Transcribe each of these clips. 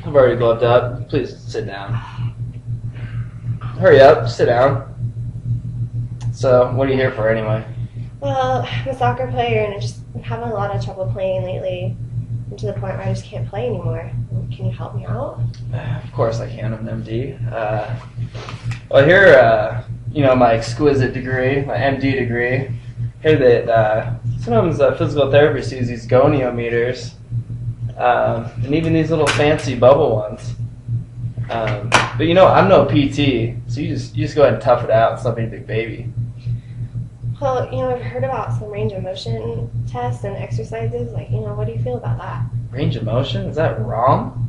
I've already gloved up. Please sit down. Hurry up, sit down. So, what are you here for anyway? Well, I'm a soccer player and I'm just having a lot of trouble playing lately. I'm to the point where I just can't play anymore. Can you help me out? Of course I can. I'm an MD. Well, here, my exquisite degree, my MD degree, here that sometimes physical therapy sees these goniometers, and even these little fancy bubble ones. But I'm no PT, so you just go ahead and tough it out and stop being a big baby. Well, I've heard about some range of motion tests and exercises. What do you feel about that? Range of motion? Is that wrong?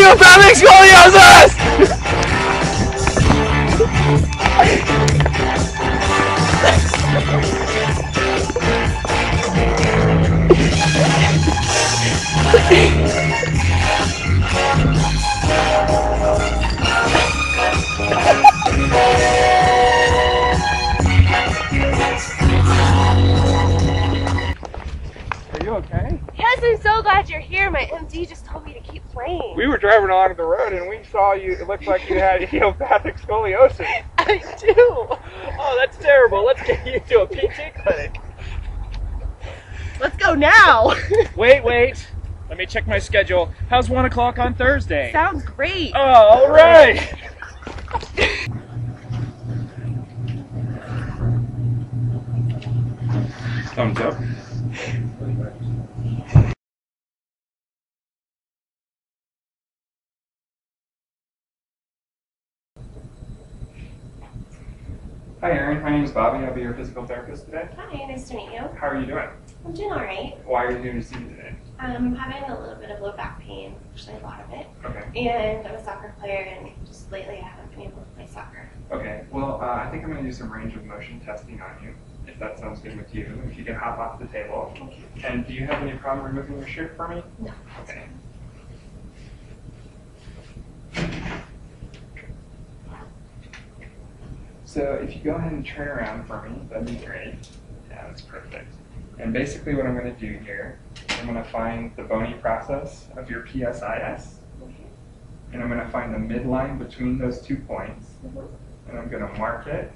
Examination Scoliosis! Are you okay? Yes, I'm so glad you're here. My MD just told me to keep playing. We were driving along the road and we saw you. It looked like you had idiopathic scoliosis. I do. Oh, that's terrible. Let's get you to a PT clinic. Let's go now. Wait. Let me check my schedule. How's 1 o'clock on Thursday? Sounds great. Oh, all right. Thumbs up. Hi Erin, my name is Bobby. I'll be your physical therapist today. Hi, nice to meet you. How are you doing? I'm doing all right. Why are you here to see me today? I'm having a little bit of low back pain, actually a lot of it. Okay. And I'm a soccer player, and just lately I haven't been able to play soccer. Okay, well, I think I'm going to do some range of motion testing on you, if that sounds good with you. If you can hop off the table. Okay. And do you have any problem removing your shirt for me? No. Okay. So if you go ahead and turn around for me, that'd be great. Yeah, that's perfect. And basically what I'm going to do here, I'm going to find the bony process of your PSIS. And I'm going to find the midline between those 2 points. And I'm going to mark it.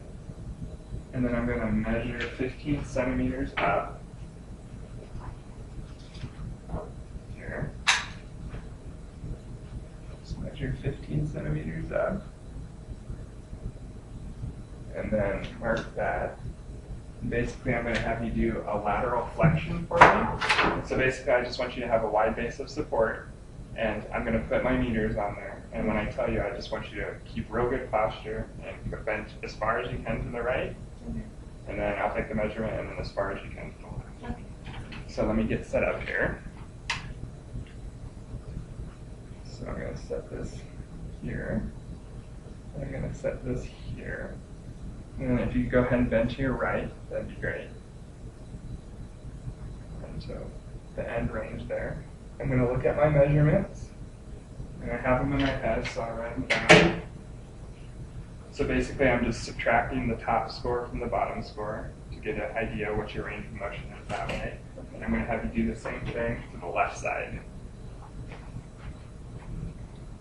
And then I'm going to measure 15 centimeters up. Here. Just measure 15 centimeters up. And then mark that. And basically, I'm going to have you do a lateral flexion for me. So basically, I just want you to have a wide base of support. And I'm going to put my meters on there. And when I tell you, I just want you to keep real good posture and bend as far as you can to the right. And then I'll take the measurement and then as far as you can to the left. So let me get set up here. So I'm going to set this here. I'm going to set this here. And then if you go ahead and bend to your right, that'd be great. And so the end range there. I'm going to look at my measurements. And I have them in my head, so I'll write them down. So basically I'm just subtracting the top score from the bottom score to get an idea what your range of motion is that way. And I'm going to have you do the same thing to the left side.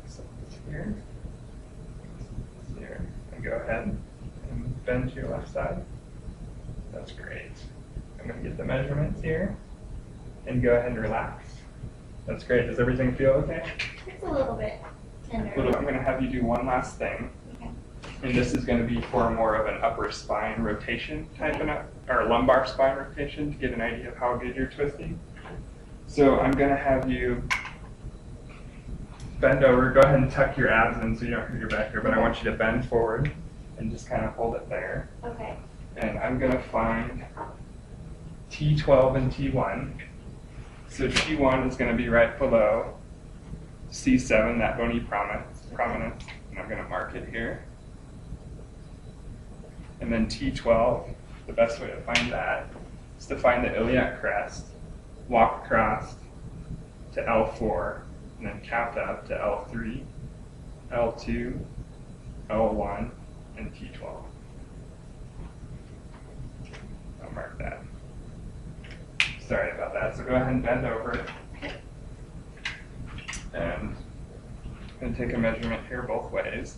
So this here. This here. And go ahead and bend to your left side. That's great. I'm going to get the measurements here and go ahead and relax. That's great. Does everything feel okay? It's a little bit tender. I'm going to have you do one last thing. Okay. And this is going to be for more of an upper spine rotation type or lumbar spine rotation to get an idea of how good you're twisting. So I'm going to have you bend over. Go ahead and tuck your abs in so you don't hurt your back here, but I want you to bend forward and just kind of hold it there. Okay. And I'm going to find T12 and T1. So T1 is going to be right below C7, that bony prominence, and I'm going to mark it here. And then T12, the best way to find that is to find the iliac crest, walk across to L4, and then count up to L3, L2, L1, and T12. I'll mark that. Sorry about that. So go ahead and bend over. And I'm going to take a measurement here both ways.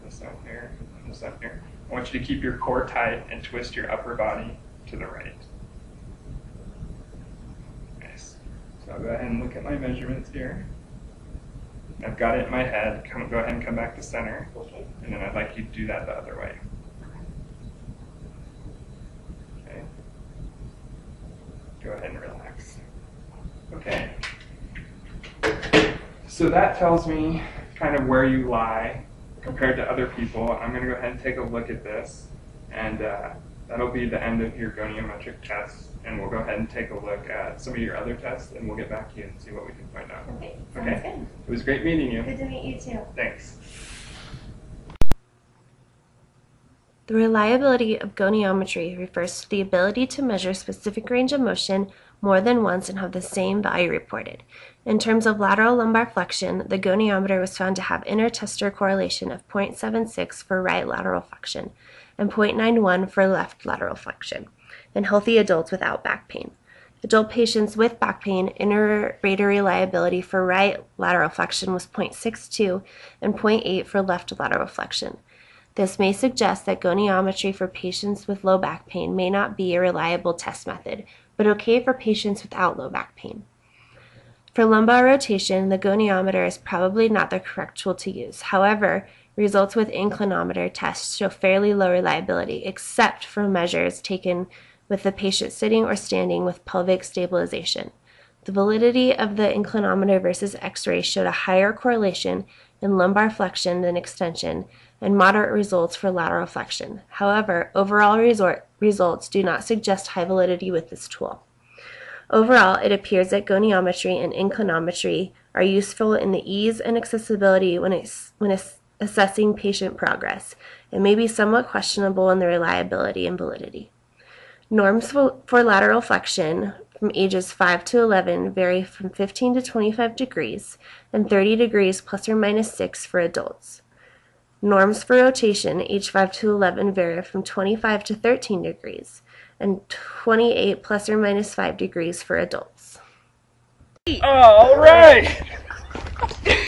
This one here, and this one here. I want you to keep your core tight and twist your upper body to the right. Nice. So I'll go ahead and look at my measurements here. I've got it in my head. Go ahead and come back to center. Okay. And then I'd like you to do that the other way. Okay. Go ahead and relax. Okay. So that tells me kind of where you lie compared to other people. I'm going to go ahead and take a look at this, and that'll be the end of your goniometric tests, and we'll go ahead and take a look at some of your other tests, and we'll get back to you and see what we can find out. Okay. Sounds Okay? good. It was great meeting you. Good to meet you too. Thanks. The reliability of goniometry refers to the ability to measure specific range of motion more than once and have the same value reported. In terms of lateral lumbar flexion, the goniometer was found to have inter-tester correlation of 0.76 for right lateral flexion and 0.91 for left lateral flexion in healthy adults without back pain. Adult patients with back pain, inter-rater reliability for right lateral flexion was 0.62 and 0.8 for left lateral flexion. This may suggest that goniometry for patients with low back pain may not be a reliable test method, but okay for patients without low back pain. For lumbar rotation, the goniometer is probably not the correct tool to use. However, results with inclinometer tests show fairly low reliability, except for measures taken with the patient sitting or standing with pelvic stabilization. The validity of the inclinometer versus X-ray showed a higher correlation in lumbar flexion than extension, and moderate results for lateral flexion. However, overall results do not suggest high validity with this tool. Overall, it appears that goniometry and inclinometry are useful in the ease and accessibility when assessing patient progress, and may be somewhat questionable in the reliability and validity. Norms for lateral flexion from ages 5 to 11 vary from 15 to 25 degrees and 30 degrees plus or minus 6 for adults. Norms for rotation, age 5 to 11, vary from 25 to 13 degrees and 28 plus or minus 5 degrees for adults. All right.